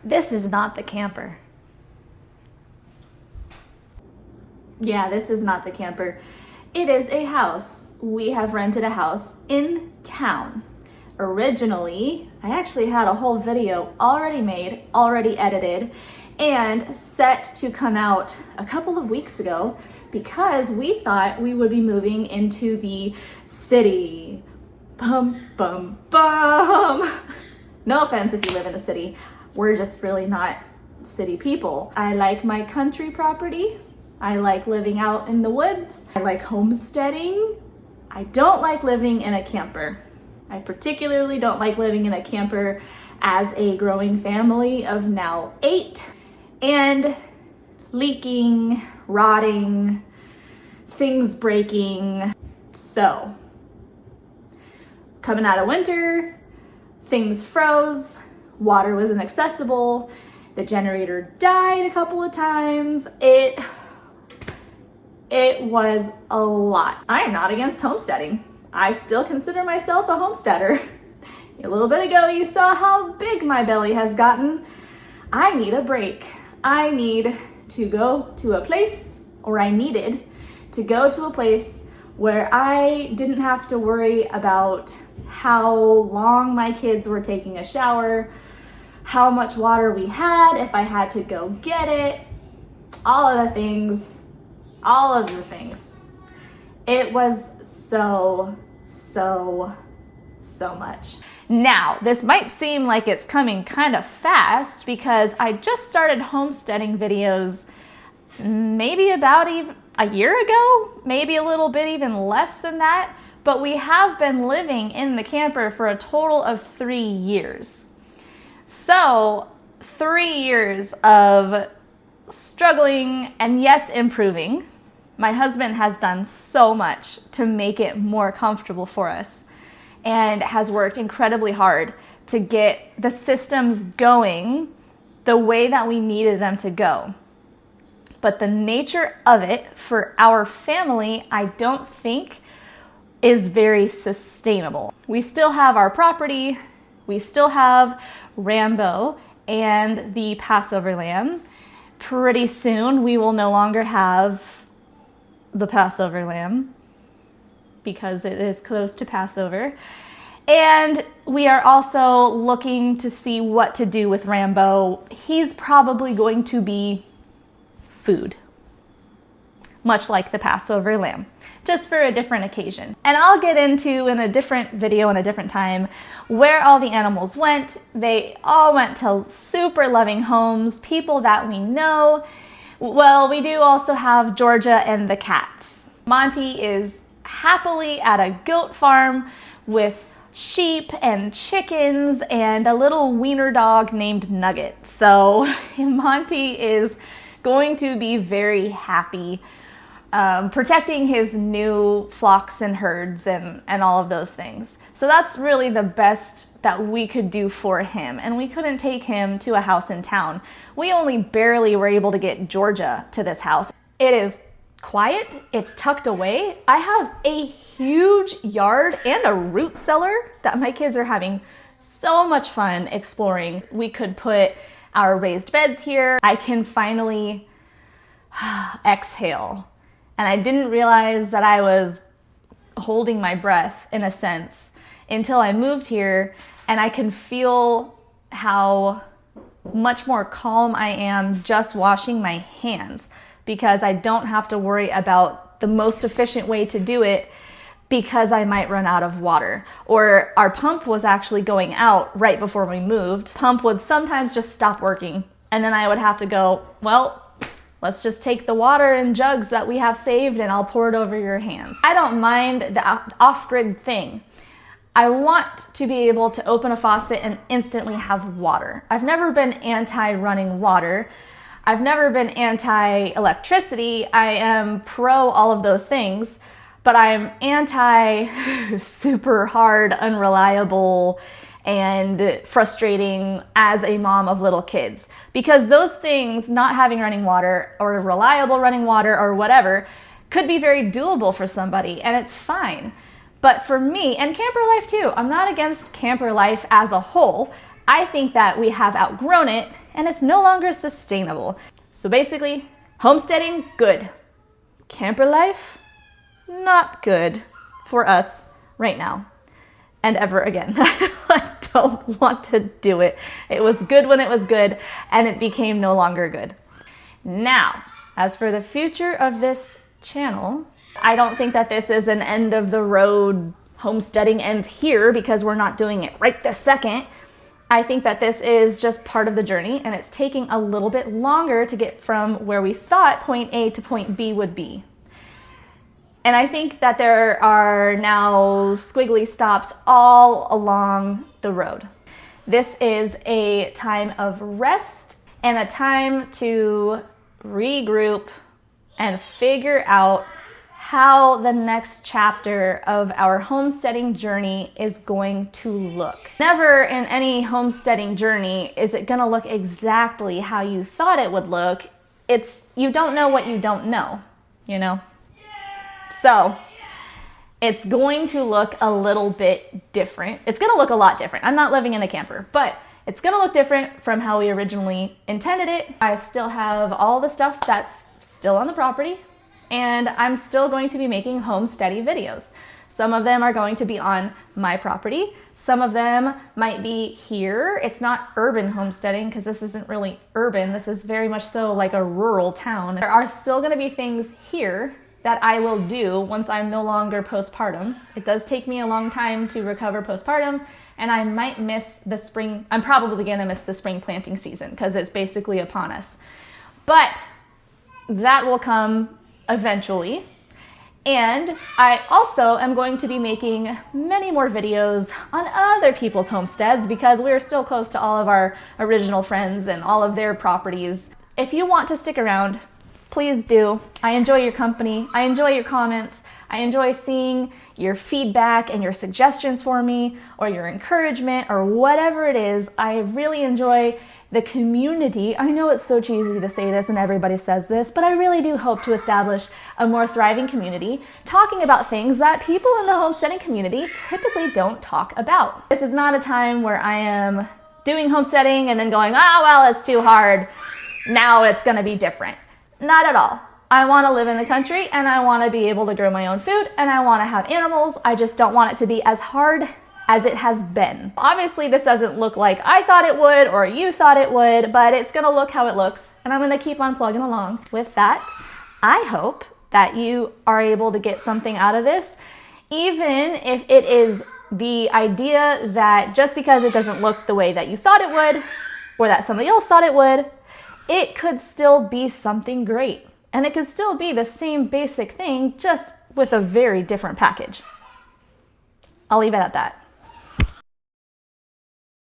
This is not the camper. Yeah, this is not the camper. It is a house. We have rented a house in town. Originally, I actually had a whole video already made, already edited, and set to come out a couple of weeks ago because we thought we would be moving into the city. Bum, bum, bum. No offense if you live in the city. We're just really not city people. I like my country property. I like living out in the woods. I like homesteading. I don't like living in a camper. I particularly don't like living in a camper as a growing family of now 8 and leaking, rotting, things breaking. So, coming out of winter, things froze, water was inaccessible, the generator died a couple of times. It was a lot. I am not against homesteading. I still consider myself a homesteader. A little bit ago, you saw how big my belly has gotten. I need a break. I need to go to a place, or I needed to go to a place where I didn't have to worry about how long my kids were taking a shower, how much water we had, if I had to go get it, all of the things. It was so much. Now, this might seem like it's coming kind of fast because I just started homesteading videos maybe about even a year ago, maybe a little bit even less than that, but we have been living in the camper for a total of 3 years. So 3 years of struggling and yes, improving. My husband has done so much to make it more comfortable for us and has worked incredibly hard to get the systems going the way that we needed them to go. But the nature of it for our family, I don't think is very sustainable. We still have our property, we still have Rambo and the Passover lamb. Pretty soon we will no longer have the Passover lamb because it is close to Passover. And we are also looking to see what to do with Rambo. He's probably going to be food, much like the Passover lamb, just for a different occasion. And I'll get into in a different video in a different time where all the animals went. They all went to super loving homes, people that we know. Well, we do also have Georgia and the cats. Monty is happily at a goat farm with sheep and chickens and a little wiener dog named Nugget. So Monty is going to be very happy protecting his new flocks and herds and all of those things. So that's really the best that we could do for him. And we couldn't take him to a house in town. We only barely were able to get Georgia to this house. It is quiet, it's tucked away. I have a huge yard and a root cellar that my kids are having so much fun exploring. We could put our raised beds here. I can finally exhale. And I didn't realize that I was holding my breath in a sense until I moved here, and I can feel how much more calm I am just washing my hands because I don't have to worry about the most efficient way to do it because I might run out of water. Or our pump was actually going out right before we moved. Pump would sometimes just stop working, and then I would have to go, well, let's just take the water in jugs that we have saved and I'll pour it over your hands. I don't mind the off-grid thing. I want to be able to open a faucet and instantly have water. I've never been anti-running water. I've never been anti-electricity. I am pro all of those things, but I'm anti super hard, unreliable, and frustrating as a mom of little kids. Because those things, not having running water or reliable running water or whatever, could be very doable for somebody, and it's fine. But for me, and camper life too, I'm not against camper life as a whole. I think that we have outgrown it and it's no longer sustainable. So basically, homesteading, good. Camper life, not good for us right now and ever again. I don't want to do it. It was good when it was good, and it became no longer good. Now, as for the future of this channel, I don't think that this is an end of the road, homesteading ends here because we're not doing it right this second. I think that this is just part of the journey, and it's taking a little bit longer to get from where we thought point A to point B would be. And I think that there are now squiggly stops all along the road. This is a time of rest and a time to regroup and figure out how the next chapter of our homesteading journey is going to look. Never in any homesteading journey is it gonna look exactly how you thought it would look. You don't know what you don't know, you know? So it's going to look a little bit different. It's gonna look a lot different. I'm not living in a camper, but it's gonna look different from how we originally intended it. I still have all the stuff that's still on the property, and I'm still going to be making homesteady videos. Some of them are going to be on my property. Some of them might be here. It's not urban homesteading because this isn't really urban. This is very much so like a rural town. There are still gonna be things here that I will do once I'm no longer postpartum. It does take me a long time to recover postpartum, and I might miss the spring. I'm probably gonna miss the spring planting season because it's basically upon us. But that will come eventually. And I also am going to be making many more videos on other people's homesteads because we're still close to all of our original friends and all of their properties. If you want to stick around, please do. I enjoy your company. I enjoy your comments. I enjoy seeing your feedback and your suggestions for me, or your encouragement, or whatever it is. I really enjoy the community. I know it's so cheesy to say this and everybody says this, but I really do hope to establish a more thriving community talking about things that people in the homesteading community typically don't talk about. This is not a time where I am doing homesteading and then going, oh, well, it's too hard. Now it's gonna be different. Not at all. I want to live in the country, and I want to be able to grow my own food, and I want to have animals. I just don't want it to be as hard as it has been. Obviously, this doesn't look like I thought it would or you thought it would, but it's going to look how it looks, and I'm going to keep on plugging along. With that, I hope that you are able to get something out of this, even if it is the idea that just because it doesn't look the way that you thought it would, or that somebody else thought it would, it could still be something great. And it could still be the same basic thing, just with a very different package. I'll leave it at that.